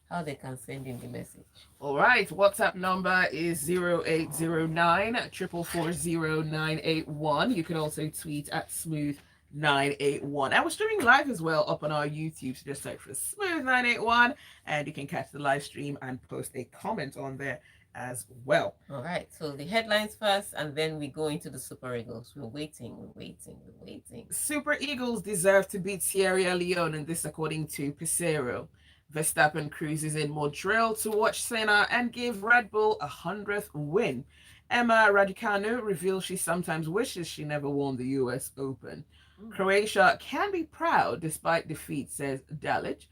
how they can send in the message. All right, WhatsApp number is 0809 440 You can also tweet at smooth981. And we're streaming live as well up on our YouTube. So just search for smooth981 and you can catch the live stream and post a comment on there as well. All right, so the headlines first, and then we go into the Super Eagles. We're waiting. Super Eagles deserve to beat Sierra Leone, and this according to Peseiro. Verstappen cruises in Montreal to watch Senna and give Red Bull a 100th win. Emma Raducanu reveals she sometimes wishes she never won the US Open. Croatia can be proud despite defeat, says Dalic.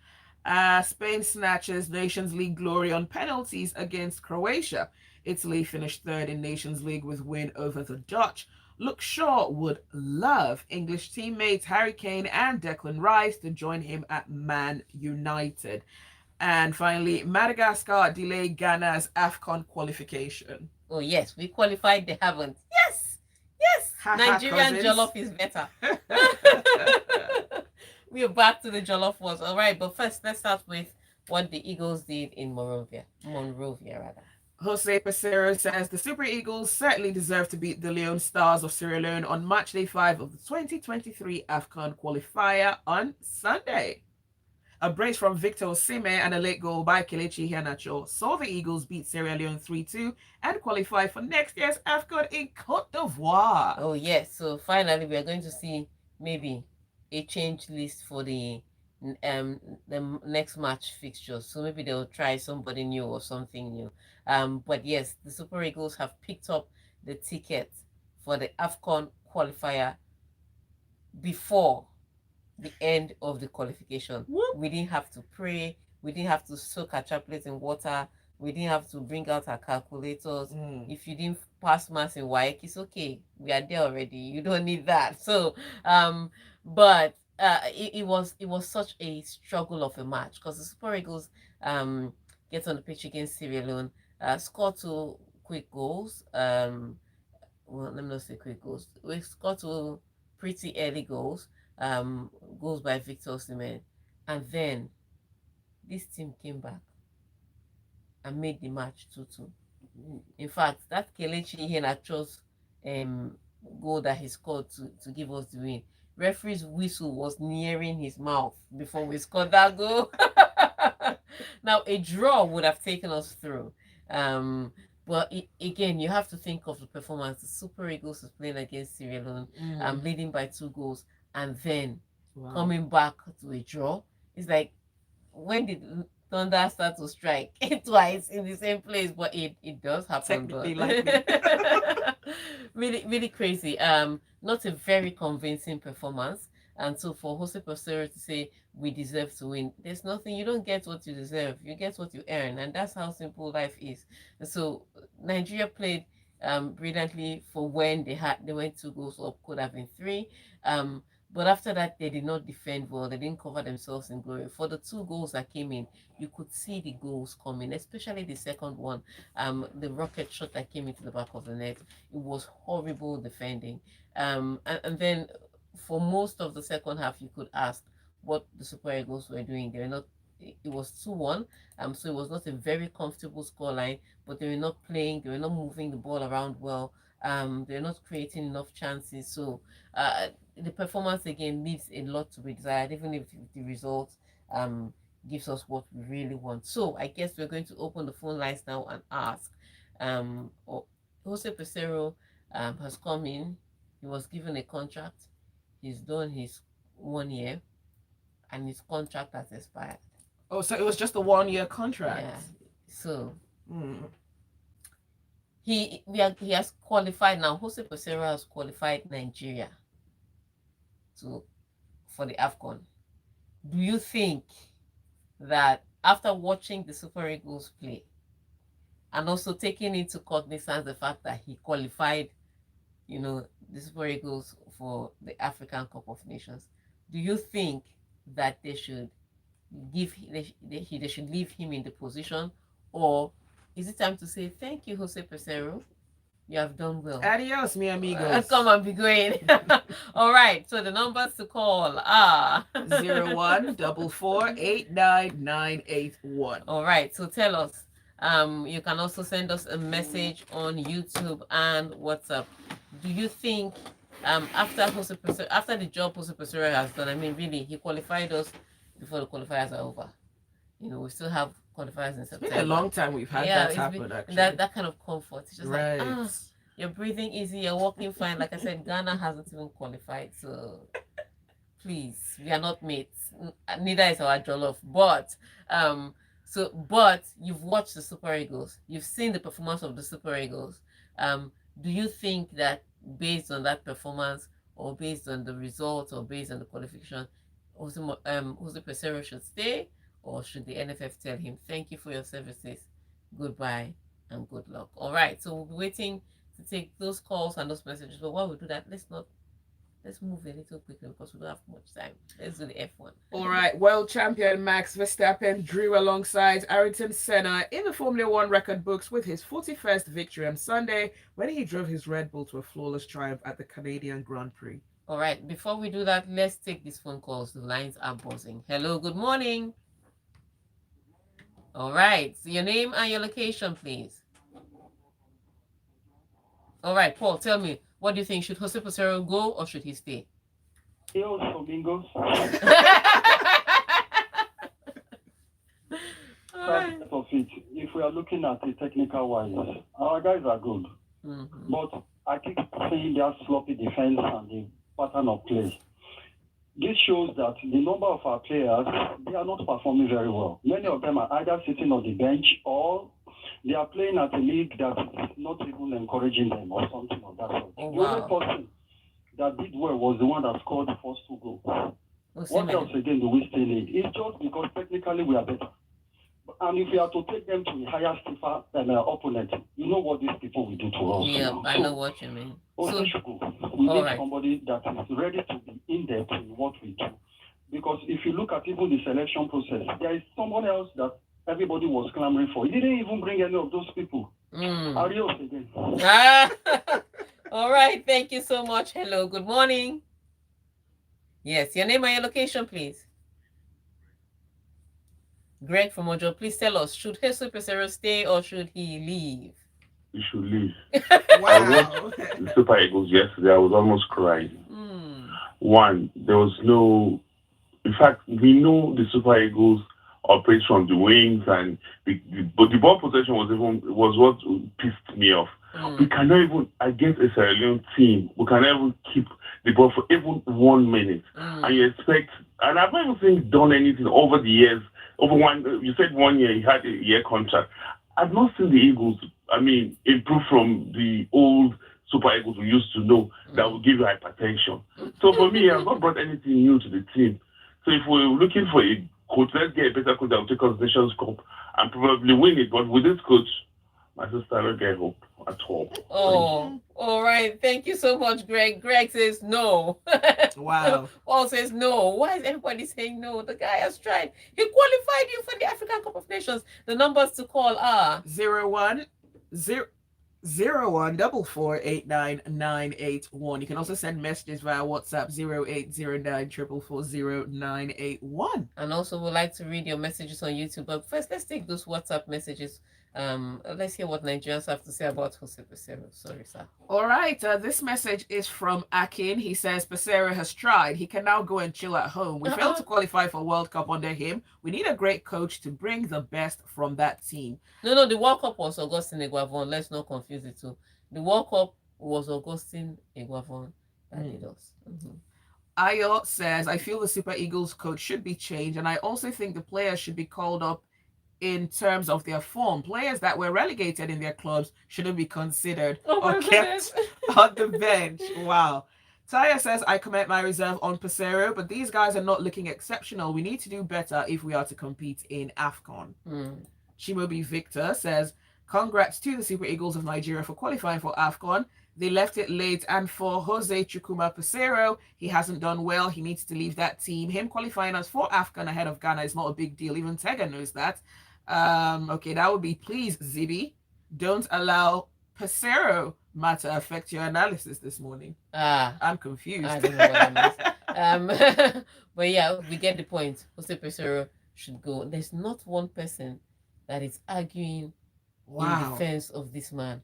Spain snatches Nations League glory on penalties against Croatia. Italy finished third in Nations League with win over the Dutch. Luke Shaw would love English teammates Harry Kane and Declan Rice to join him at Man United. And finally, Madagascar delay Ghana's AFCON qualification. Oh, yes, we qualified, they haven't. Yes, yes, Nigerian jollof is better. We are back to the jollof wars. All right, but first, let's start with what the Eagles did in Monrovia, rather. Jose Peseiro says the Super Eagles certainly deserve to beat the Leone Stars of Sierra Leone on match day 5 of the 2023 AFCON qualifier on Sunday. A brace from Victor Osimhen and a late goal by Kelechi Iheanacho saw the Eagles beat Sierra Leone 3-2 and qualify for next year's AFCON in Cote d'Ivoire. Oh, yes. So finally, we are going to see maybe a change list for the next match fixtures. So maybe they'll try somebody new or something new. But yes, the Super Eagles have picked up the ticket for the AFCON qualifier before the end of the qualification. We didn't have to pray. We didn't have to soak our chaplet in water. We didn't have to bring out our calculators. If you didn't pass maths in WAEC, it's okay. We are there already. You don't need that. So, but it was such a struggle of a match because the Super Eagles get on the pitch against Sierra Leone, score 2 quick goals. Well, let me not say quick goals. We scored 2 pretty early goals. Goals by Victor Osimhen, and then this team came back and made the match 2-2. In fact, that Kelechi Iheanacho's goal that he scored to give us the win, referee's whistle was nearing his mouth before we scored that goal. Now, a draw would have taken us through. But again, you have to think of the performance. The Super Eagles is playing against Sierra Leone, leading by 2 goals, and then coming back to a draw. It's like, when did thunder start to strike? Twice in the same place, but it does happen. Really, really crazy. Not a very convincing performance. And so for Jose Peseiro to say we deserve to win, there's nothing. You don't get what you deserve. You get what you earn, and that's how simple life is. And so Nigeria played brilliantly for when they went 2 goals up, could have been 3. But after that, they did not defend well. They didn't cover themselves in glory. For the 2 goals that came in, you could see the goals coming, especially the second one, the rocket shot that came into the back of the net. It was horrible defending. And then for most of the second half, you could ask what the Super Eagles were doing. They were not. It was 2-1, so it was not a very comfortable scoreline, but they were not playing, they were not moving the ball around well, they're not creating enough chances. So the performance again leaves a lot to be desired, even if the result gives us what we really want. So I guess we're going to open the phone lines now and ask. Jose Peseiro has come in, he was given a contract, he's done his 1 year, and his contract has expired. Oh, so it was just a 1-year contract. Yeah. So he has qualified now. Jose Peseiro has qualified Nigeria for the AFCON. Do you think that after watching the Super Eagles play and also taking into cognizance the fact that he qualified, the Super Eagles for the African Cup of Nations, do you think that they should they should leave him in the position, or is it time to say thank you, Jose Peseiro? You have done well. Adios, mi Come amigos. and be going. All right. So the numbers to call are 0144899881. All right. So tell us. You can also send us a message on YouTube and WhatsApp. Do you think after the job Jose Peseiro has done, I mean, really, he qualified us before the qualifiers are over. We still have qualifiers in It's been a September. long time we've had Yeah, that it's been happen, that actually. that kind of comfort. It's just like Right. you're breathing easy, you're walking fine. Like I said, Ghana hasn't even qualified, so please, we are not mates. Neither is our jollof. But you've watched the Super Eagles. You've seen the performance of the Super Eagles. Do you think that based on that performance, or based on the results, or based on the qualification, Jose Peseiro should stay, or should the NFF tell him, "Thank you for your services, goodbye, and good luck"? All right. So we'll be waiting to take those calls and those messages. But while we do that, let's move a little quickly because we don't have much time. Let's do the F1. All right, world champion Max Verstappen drew alongside Ayrton Senna in the Formula One record books with his 41st victory on Sunday when he drove his Red Bull to a flawless triumph at the Canadian Grand Prix. All right, before we do that, let's take these phone calls. The lines are buzzing. Hello, good morning. All right, so your name and your location, please. All right, Paul, tell me, what do you think? Should Jose Peseiro go or should he stay? Adios, amigos. First of it, if we are looking at the technical wise, our guys are good. Mm-hmm. But I keep seeing their sloppy defense and the pattern of play. This shows that the number of our players, they are not performing very well. Many of them are either sitting on the bench or they are playing at a league that is not even encouraging them or something of that sort. Oh, wow. The only person that did well was the one that scored the first 2 goals. What else again do we still need? It's just because technically we are better. And if we are to take them to a higher, stiffer opponent, you know what these people will do to us. Yeah, I know what you mean. So we need somebody that is ready to be in depth in what we do. Because if you look at even the selection process, there is someone else that everybody was clamoring for. He didn't even bring any of those people. Adios again. All right, thank you so much. Hello, good morning. Yes, your name and your location, please. Greg from Ojo, please tell us, should Jesus Peseiro stay or should he leave? He should leave. Wow. I watched the Super Eagles yesterday. I was almost crying. One, there was no... In fact, we know the Super Eagles operate from the wings, but the ball possession was what pissed me off. We cannot even, against a Sierra Leone team, we cannot even keep the ball for even 1 minute. And you expect, and I've never seen done anything over the years. You said 1 year, he had a year contract. I've not seen the Eagles, improve from the old Super Eagles we used to know that will give you hypertension. So for me, I've not brought anything new to the team. So if we're looking for a coach, let's get a better coach that will take us Nations Cup and probably win it. But with this coach, my sister, I don't get hope at all. Oh, all right. Thank you so much, Greg. Greg says no. Wow. Paul says no. Why is everybody saying no? The guy has tried. He qualified you for the African Cup of Nations. The numbers to call are 0144899881. You can also send messages via WhatsApp 0809444091. And also, we'd like to read your messages on YouTube. But first, let's take those WhatsApp messages. Let's hear what Nigerians have to say about Jose Peseiro. Sorry, sir. All right. This message is from Akin. He says Peseiro has tried. He can now go and chill at home. We failed to qualify for World Cup under him. We need a great coach to bring the best from that team. No, the World Cup was Augustine Iguavon. Let's not confuse the two. The World Cup was Augustine Iguavon that did us. Ayo says, I feel the Super Eagles coach should be changed, and I also think the players should be called up in terms of their form. Players that were relegated in their clubs shouldn't be considered or kept on the bench. Wow. Taya says, I commend my reserve on Peseiro, but these guys are not looking exceptional. We need to do better if we are to compete in AFCON. Shimobi Victor says, congrats to the Super Eagles of Nigeria for qualifying for AFCON. They left it late, and for Jose Chukwuma Peseiro, he hasn't done well. He needs to leave that team. Him qualifying us for AFCON ahead of Ghana is not a big deal. Even Tega knows that. Okay, that would be please, Zibby. Don't allow Peseiro matter affect your analysis this morning? I'm confused. I don't know what that means. But yeah, we get the point. Jose Peseiro should go. There's not one person that is arguing in defense of this man.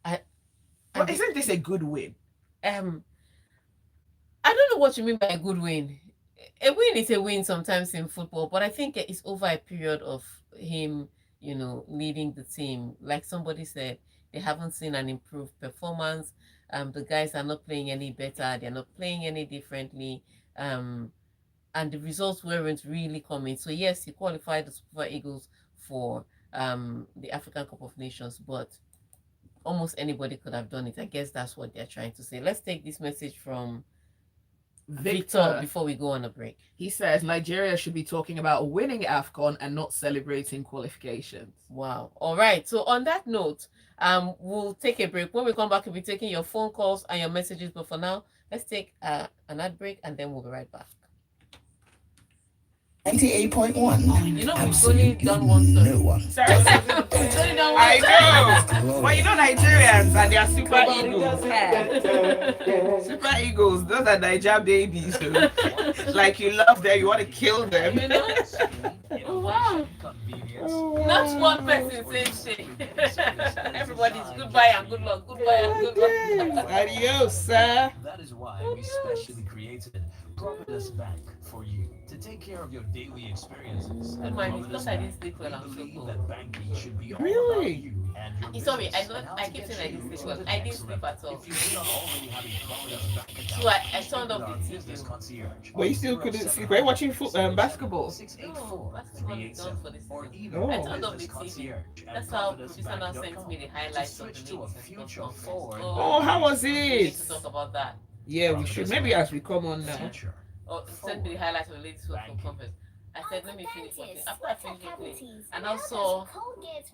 But isn't this a good win? I don't know what you mean by a good win. A win is a win sometimes in football, but I think it's over a period of him, leading the team. Like somebody said, they haven't seen an improved performance. The guys are not playing any better. They're not playing any differently. And the results weren't really coming. So yes, he qualified the Super Eagles for the African Cup of Nations, but almost anybody could have done it. I guess that's what they're trying to say. Let's take this message from Victor before we go on a break. He says Nigeria should be talking about winning AFCON and not celebrating qualifications. Wow. All right. So on that note, we'll take a break. When we come back, we'll be taking your phone calls and your messages. But for now, let's take an ad break and then we'll be right back. 98.1. We've only done one story. No one. I know. Well, Nigerians and their Super Eagles. Super Eagles, those are Niger babies. Like you love them, you want to kill them. Oh, wow. Not one person saying shit. Everybody's goodbye and good luck. Goodbye and good luck. Adios, sir. That is why we specially created Providence Bank for you to take care of your daily experiences. Good morning. Because I didn't sleep well. We believe that banking should be all Really? about you and your Sorry, business. I keep saying I didn't sleep well. I didn't sleep at all. If you do not already have a Providence Bank account, So I turned off the business TV. concierge. But you still couldn't sleep. Are you watching basketball? No, basketball is done for this Or season. even Oh. I turned off the business TV. concierge at That's how producer now sends me the providencebank.com. highlights of Switch the to a leagues. future forward. Oh, how was We need it? to talk about that. Yeah, we should. Maybe as we come on now. Future. Or send me the highlights of the latest football conference. I said, let me finish watching. After I finished watching, and also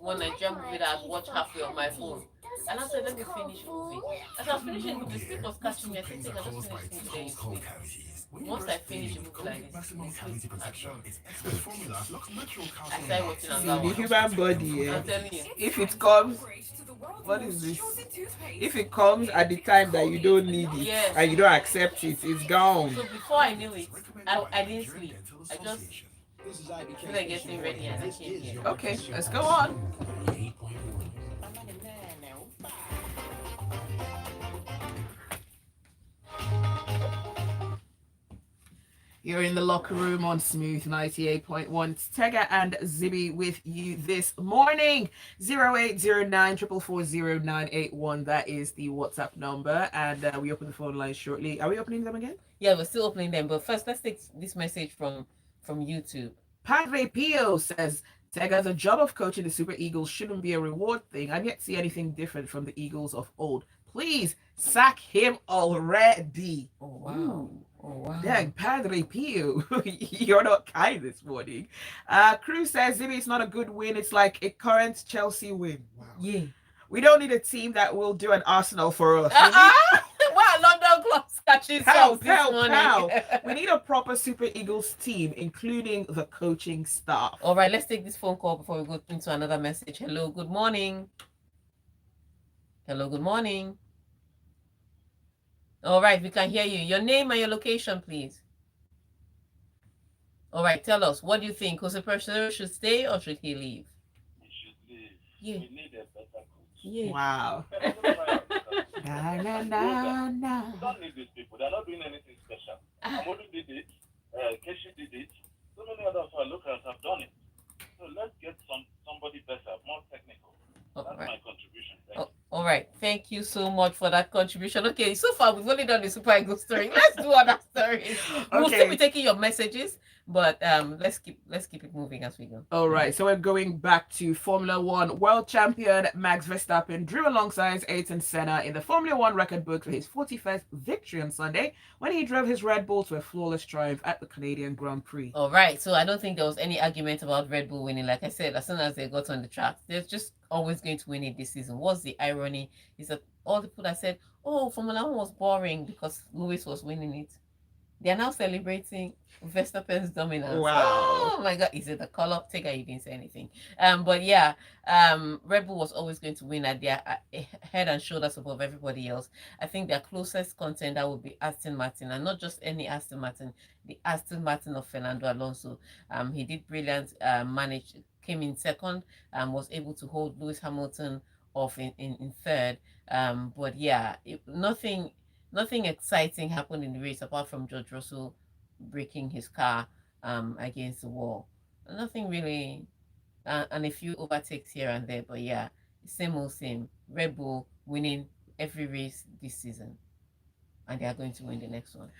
one Nigerian movie that I watched halfway on my phone. And I said, let me finish movie. As I was finishing the movie, sleep was catching me. I said, I just finished movie. Once I finish the movie like this, I started watching See, another the one. human body, yeah. I'm telling you. If it comes, what is this? If it comes at the time that you don't need it Yes. and you don't accept it, it's gone. So before I knew it, I didn't sleep. I just feel like getting ready and I came here. Okay, let's go on. You're in the locker room on Smooth 98.1. It's Tega and Zibby with you this morning. 0809 440 That is the WhatsApp number. And we open the phone line shortly. Are we opening them again? Yeah, we're still opening them. But first, let's take this message from YouTube. Padre Pio says, Tega, the job of coaching the Super Eagles shouldn't be a reward thing. I've yet to see anything different from the Eagles of old. Please sack him already. Oh, wow. Oh, wow. Dang, Padre Pio, you're not kind this morning. Cruz says, Zibby, it's not a good win. It's like a current Chelsea win. Wow. Yeah. We don't need a team that will do an Arsenal for us. Wow, London clubs catching Help, this morning. We need a proper Super Eagles team, including the coaching staff. All right, let's take this phone call before we go into another message. Hello, good morning. Hello, good morning. All right, we can hear you. Your name and your location, please. All right, tell us, what do you think? Jose Peseiro should stay or should he leave? He should leave. Yeah. We need a better coach. Yeah. Wow. Na, na, na, na. We don't need these people. They're not doing anything special. Amodu did it. Keshi did it. So many others who are lookers have done it. So let's get somebody better, more technical. That's All my right. contribution. Thank you. All right. Thank you so much for that contribution. Okay, so far we've only done the Super Eagles story. Let's do other stories. We'll still be taking your messages, but let's keep it moving as we go. All right, so we're going back to Formula One. World champion Max Verstappen drew alongside Ayrton Senna in the Formula One record book for his 41st victory on Sunday when he drove his Red Bull to a flawless triumph at the Canadian Grand Prix. All right, so I don't think there was any argument about Red Bull winning. Like I said, as soon as they got on the track, they're just always going to win it this season. What's the irony is that all the people that said, oh, Formula One was boring because Lewis was winning it. They are now celebrating Verstappen's dominance. Wow. Oh my God. Is it the color? Tega, you didn't say anything. But yeah, Red Bull was always going to win at their head and shoulders above everybody else. I think their closest contender would be Aston Martin, and not just any Aston Martin, the Aston Martin of Fernando Alonso. He did brilliant, managed, came in second, was able to hold Lewis Hamilton off in third. But yeah, nothing exciting happened in the race apart from George Russell breaking his car against the wall. Nothing really, and a few overtakes here and there. But yeah, same old same. Red Bull winning every race this season, and they are going to win the next one.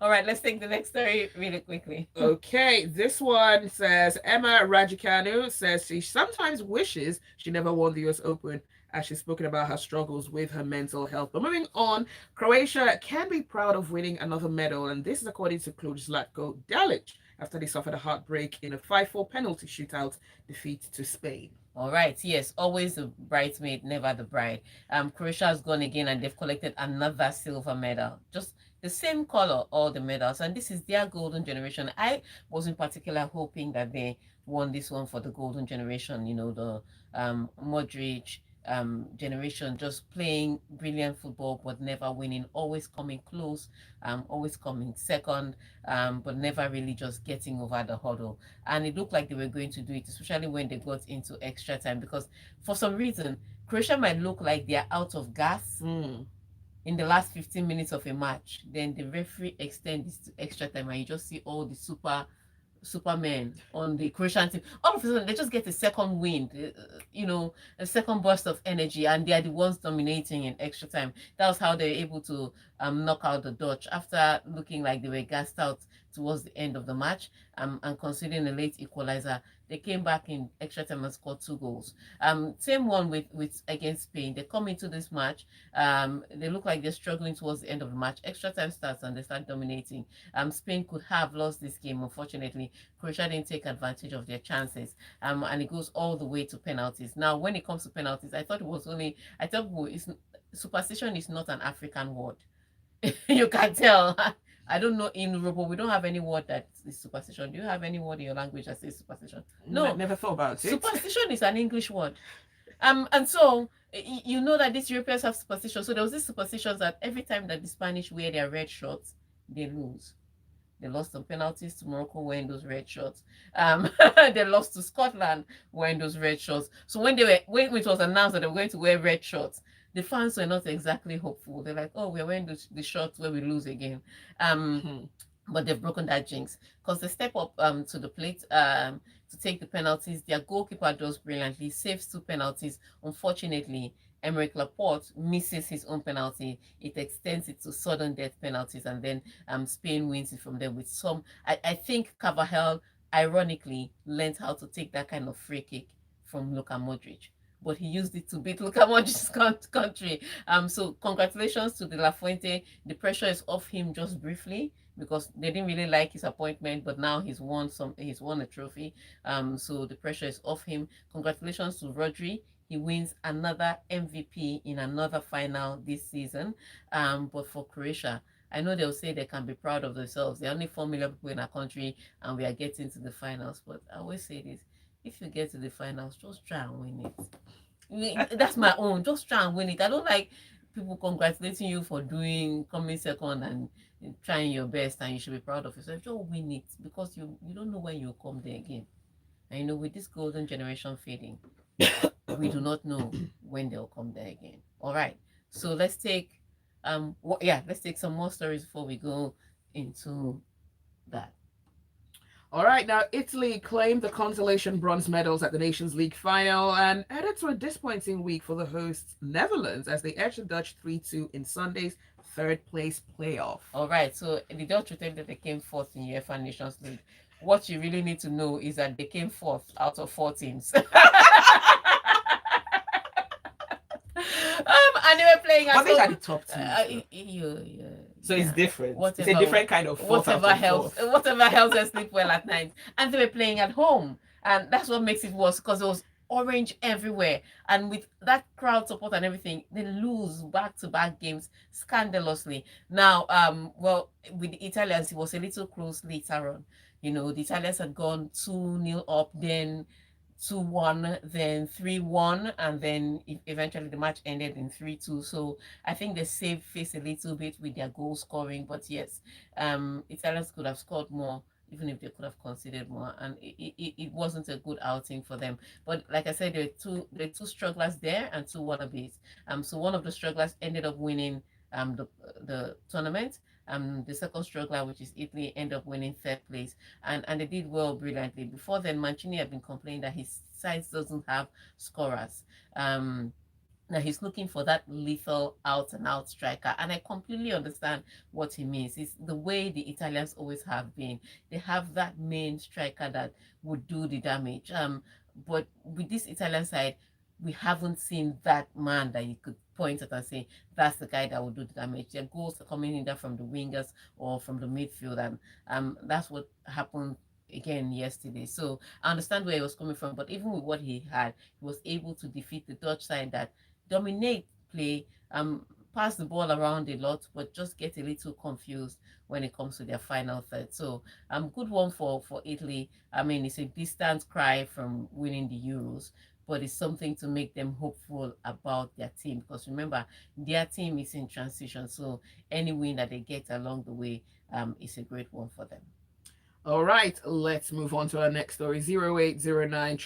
All right, let's take the next story really quickly. Okay, this one says Emma Raducanu says she sometimes wishes she never won the US Open as she's spoken about her struggles with her mental health. But moving on, Croatia can be proud of winning another medal, and this is according to Klub Zlatko Dalic after they suffered a heartbreak in a 5-4 penalty shootout defeat to Spain. All right, yes, always the bridesmaid, never the bride. Croatia has gone again and they've collected another silver medal. Just the same color, all the medals, and this is their golden generation. I was in particular hoping that they won this one for the golden generation. You know, the Modric generation, just playing brilliant football but never winning, always coming close, always coming second, but never really just getting over the hurdle. And it looked like they were going to do it, especially when they got into extra time, because for some reason Croatia might look like they're out of gas in the last 15 minutes of a match. Then the referee extends to extra time and you just see all the supermen on the Croatian team. All of a sudden, they just get a second wind, a second burst of energy, and they are the ones dominating in extra time. That was how they were able to knock out the Dutch after looking like they were gassed out towards the end of the match, and conceding a late equalizer. They came back in extra time and scored 2 goals. Same one with against Spain. They come into this match. They look like they're struggling towards the end of the match. Extra time starts and they start dominating. Spain could have lost this game. Unfortunately, Croatia didn't take advantage of their chances. And it goes all the way to penalties. Now, when it comes to penalties, I thought superstition is not an African word. You can tell. I don't know in Europe, we don't have any word that is superstition. Do you have any word in your language that says superstition? No, never thought about it. Superstition is an English word. And so you know that these Europeans have superstition. So there was this superstition that every time that the Spanish wear their red shorts, they lose. They lost some penalties to Morocco wearing those red shorts. They lost to Scotland wearing those red shorts. So when it was announced that they were going to wear red shorts, the fans were not exactly hopeful. They're like, oh, we're wearing the shorts where we lose again. But they've broken that jinx because they step up to the plate to take the penalties. Their goalkeeper does brilliantly, saves 2 penalties. Unfortunately, Emerick Laporte misses his own penalty. It extends it to sudden death penalties, and then Spain wins it from there with some. I think Carvajal, ironically, learned how to take that kind of free kick from Luka Modric, but he used it to beat Luka Modric's country. So congratulations to De La Fuente. The pressure is off him just briefly because they didn't really like his appointment, but now he's won a trophy. So the pressure is off him. Congratulations to Rodri. He wins another MVP in another final this season. But for Croatia, I know they'll say they can be proud of themselves. There are only 4 million people in our country and we are getting to the finals. But I always say this, if you get to the finals, just try and win it. That's my own. Just try and win it. I don't like people congratulating you for coming second and trying your best, and you should be proud of yourself. Just win it because you don't know when you'll come there again. And with this golden generation fading, we do not know when they'll come there again. All right. So let's take let's take some more stories before we go into that. All right, now Italy claimed the consolation bronze medals at the Nations League final and added to a disappointing week for the hosts Netherlands as they edged the Dutch 3-2 in Sunday's third place playoff. All right, so the Dutch retained that they came fourth in UEFA Nations League. What you really need to know is that they came fourth out of 4 teams. And they were playing at these are the top teams. So it's different. It's a different kind of fourth. Whatever helps them sleep well at night. And they were playing at home. And that's what makes it worse because orange everywhere. And with that crowd support and everything, they lose back-to-back games scandalously. Now, well, with the Italians, it was a little close later on. The Italians had gone 2-0 up, then 2-1, then 3-1, and then eventually the match ended in 3-2. So I think they saved face a little bit with their goal scoring. But yes, Italians could have scored more, even if they could have conceded more, and it wasn't a good outing for them. But like I said, there are two strugglers there and two wannabes. So one of the strugglers ended up winning the tournament. The second struggler, which is Italy, ended up winning third place, and they did well brilliantly. Before then, Mancini had been complaining that his side doesn't have scorers. Now he's looking for that lethal out and out striker, and I completely understand what he means. It's the way the Italians always have been. They have that main striker that would do the damage. But with this Italian side, we haven't seen that man that you could point at and say that's the guy that will do the damage. Their goals are coming either from the wingers or from the midfield, and that's what happened again yesterday. So I understand where he was coming from, but even with what he had, he was able to defeat the Dutch side that dominate play, pass the ball around a lot, but just get a little confused when it comes to their final third. So good one for Italy. I mean, it's a distant cry from winning the Euros, but it's something to make them hopeful about their team, because remember, their team is in transition. So any win that they get along the way is a great one for them. All right, let's move on to our next story. 0809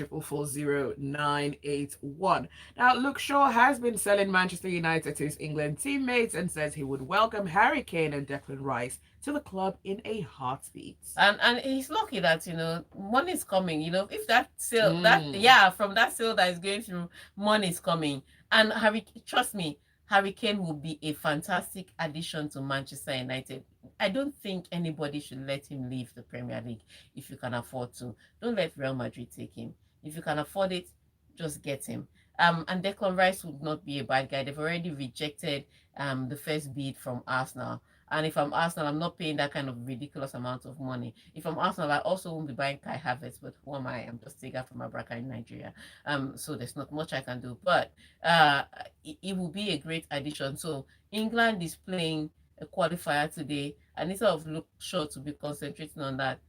Now, Luke Shaw has been selling Manchester United to his England teammates and says he would welcome Harry Kane and Declan Rice to the club in a heartbeat. And he's lucky that money is coming. If that sale from that sale that is going through, money is coming. And trust me, Harry Kane will be a fantastic addition to Manchester United. I don't think anybody should let him leave the Premier League if you can afford to. Don't let Real Madrid take him. If you can afford it, just get him. And Declan Rice would not be a bad guy. They've already rejected the first bid from Arsenal. And if I'm Arsenal, I'm not paying that kind of ridiculous amount of money. If I'm Arsenal, I also won't be buying Kai Havertz, but who am I? I'm just Tega from Abraka in Nigeria. So there's not much I can do. But it will be a great addition. So England is playing a qualifier today, and instead of look sure to be concentrating on that,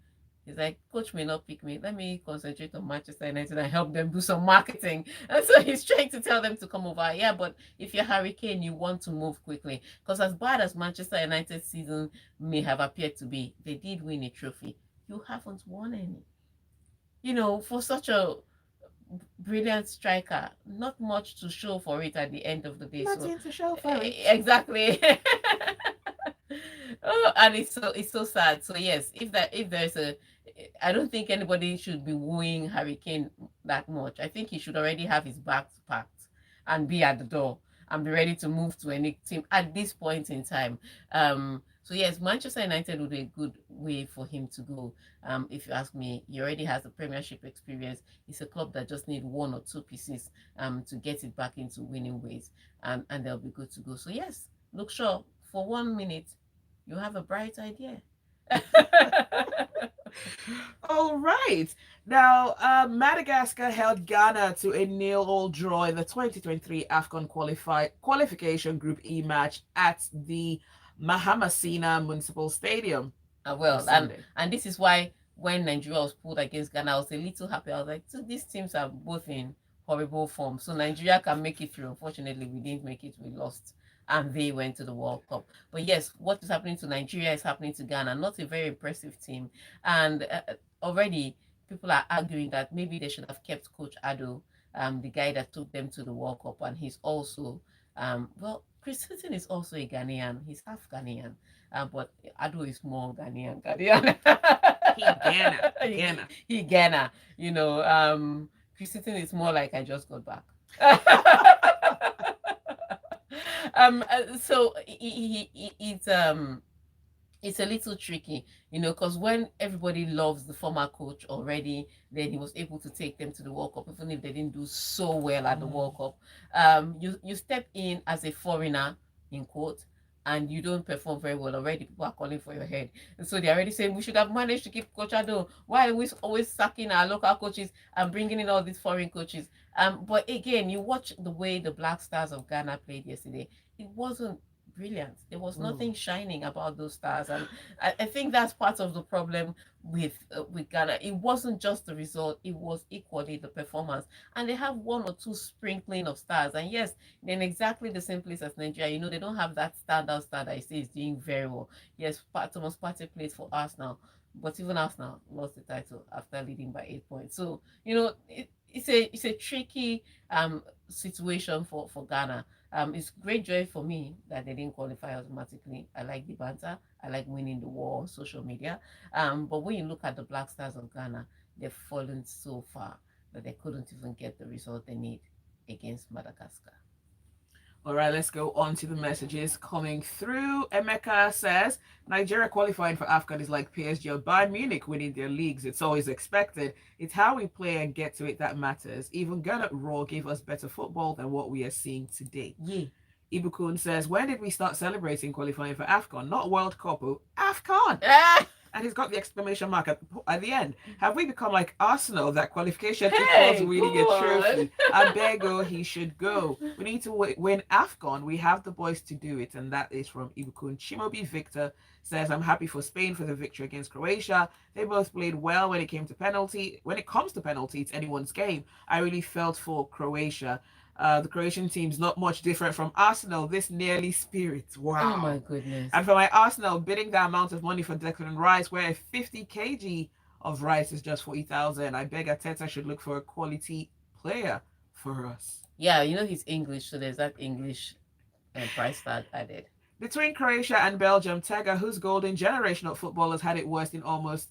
he's like, coach may not pick me. Let me concentrate on Manchester United and help them do some marketing. And so he's trying to tell them to come over. Yeah, but if you're Harry Kane, you want to move quickly. Because as bad as Manchester United season may have appeared to be, they did win a trophy. You haven't won any. For such a brilliant striker, not much to show for it at the end of the day. Nothing to show for it. Exactly. Oh, and it's so sad. So yes, if there's I don't think anybody should be wooing Harry Kane that much. I think he should already have his bags packed and be at the door and be ready to move to any team at this point in time. So yes, Manchester United would be a good way for him to go. If you ask me, he already has a Premiership experience. It's a club that just need one or two pieces to get it back into winning ways, and they'll be good to go. So yes, look, sure, for 1 minute, you have a bright idea. All right. Now, Madagascar held Ghana to a 0-0 draw in the 2023 AFCON qualification Group E match at the Mahamasina Municipal Stadium. Well, and this is why when Nigeria was pulled against Ghana, I was a little happy. I was like, so these teams are both in horrible form. So Nigeria can make it through. Unfortunately, we didn't make it. We lost. And they went to the World Cup. But yes, what is happening to Nigeria is happening to Ghana. Not a very impressive team. And already people are arguing that maybe they should have kept Coach Ado, the guy that took them to the World Cup. And he's also, Chris Hilton is also a Ghanaian. He's half Ghanaian. But Ado is more Ghanaian. He Ghana. Chris Hilton is more like I just got back. So it's a little tricky, because when everybody loves the former coach already, then he was able to take them to the World Cup, even if they didn't do so well at the World Cup. You step in as a foreigner, in quote, and you don't perform very well, already people are calling for your head. And so they're already saying we should have managed to keep Coach Ado. Why are we always sacking our local coaches and bringing in all these foreign coaches? But again, you watch the way the Black Stars of Ghana played yesterday. It wasn't brilliant. There was nothing shining about those stars, and I think that's part of the problem with Ghana. It wasn't just the result; it was equally the performance. And they have one or two sprinkling of stars, and yes, then exactly the same place as Nigeria. They don't have that standout star that I say is doing very well. Yes, Thomas Partey plays for Arsenal, but even Arsenal lost the title after leading by 8 points. So it's a tricky situation for Ghana. It's great joy for me that they didn't qualify automatically. I like the banter. I like winning the war on social media. But when you look at the Black Stars of Ghana, they've fallen so far that they couldn't even get the result they need against Madagascar. All right, let's go on to the messages coming through. Emeka says, Nigeria qualifying for AFCON is like PSG or Bayern Munich winning their leagues. It's always expected. It's how we play and get to it that matters. Even Ghana Raw gave us better football than what we are seeing today. Yeah. Ibukun says, when did we start celebrating qualifying for AFCON? Not World Cup, AFCON. And he's got the exclamation mark at the end. Have we become like Arsenal, that qualification equals winning a trophy? Abego, he should go. We need to win AFCON. We have the boys to do it. And that is from Ibukun. Chimobi Victor says, I'm happy for Spain for the victory against Croatia. They both played well when it came to penalty. When it comes to penalty, it's anyone's game. I really felt for Croatia. The Croatian team's not much different from Arsenal. This nearly spirit. Wow. Oh my goodness. And for my Arsenal, bidding the amount of money for Declan Rice, where 50 kg of rice is just 40,000. I beg Ateta should look for a quality player for us. Yeah, he's English, so there's that English price tag added. Between Croatia and Belgium, Tega, whose golden generation of footballers had it worst in almost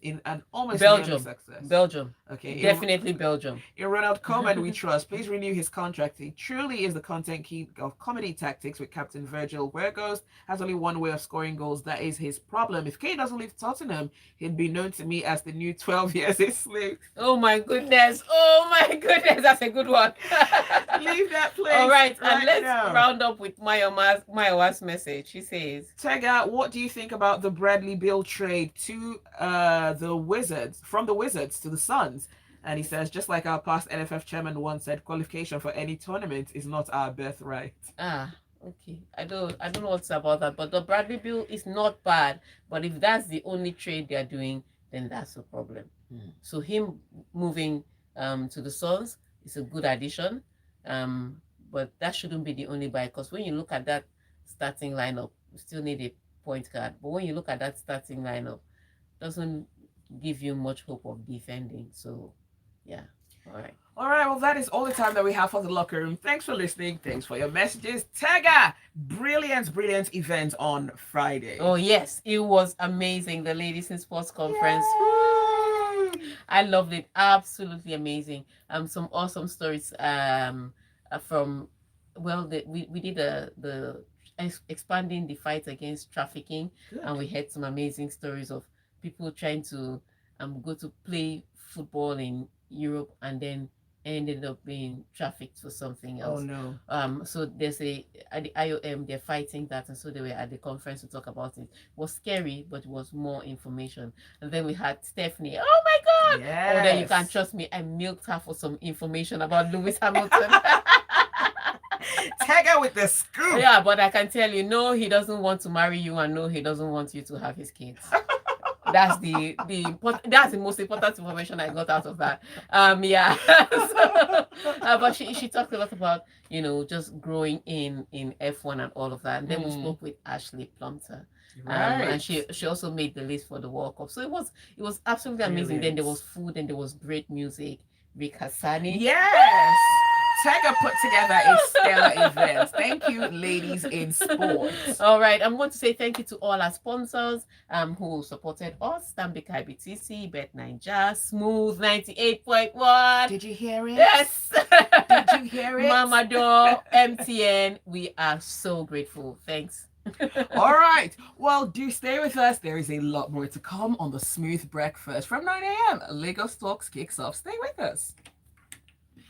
Belgium success. Belgium. Okay, Definitely Belgium. In Ronald Koeman, we trust. Please renew his contract. He truly is the content key of comedy tactics with Captain Virgil. Where Ghost has only one way of scoring goals. That is his problem. If Kane doesn't leave Tottenham, he'd be known to me as the new 12 years a slave. Oh my goodness. That's a good one. Leave that place. All right, and let's round up with Mayowa's message. She says, Tega, what do you think about the Bradley Beal trade to the Wizards, from the Wizards to the Suns? And he says, just like our past NFF chairman once said, qualification for any tournament is not our birthright. Okay. I don't know what's about that, but the Bradley Beal is not bad. But if that's the only trade they're doing, then that's a problem. So him moving to the Suns is a good addition. But that shouldn't be the only buy, because when you look at that starting lineup, you still need a point guard. But when you look at that starting lineup, it doesn't give you much hope of defending. So yeah. All right, well, that is all the time that we have for the locker room. Thanks for listening. Thanks for your messages. Tega, brilliant event on Friday. Oh yes, it was amazing. The Ladies in Sports Conference. I loved it. Absolutely amazing. Some awesome stories from, we did the expanding the fight against trafficking. Good. And we had some amazing stories of people trying to go to play football in Europe and then ended up being trafficked for something else. Oh no. So there's at the IOM, they're fighting that, and so they were at the conference to talk about it. It was scary, but it was more information. And then we had Stephanie. Oh my God! Yes. Oh, then you can trust me. I milked her for some information about Lewis Hamilton. Tega with the scoop. Yeah, but I can tell you, no, he doesn't want to marry you, and no, he doesn't want you to have his kids. That's that's the most important information I got out of that. Yeah. But she talked a lot about just growing in F1 and all of that. And then we spoke with Ashley Plumter. Right. And she also made the list for the World Cup. So it was absolutely amazing. Brilliant. Then there was food and there was great music. Rick Hassani. Yes. Tega put together a stellar event. Thank you, Ladies in Sports. All right. I'm going to say thank you to all our sponsors who supported us. Stanbic IBTC, Bet Ninja, Smooth 98.1. Did you hear it? Yes. Did you hear it? Mama Door, MTN. We are so grateful. Thanks. All right. Well, do stay with us. There is a lot more to come on the Smooth Breakfast from 9 a.m. Lagos Talks kicks off. Stay with us.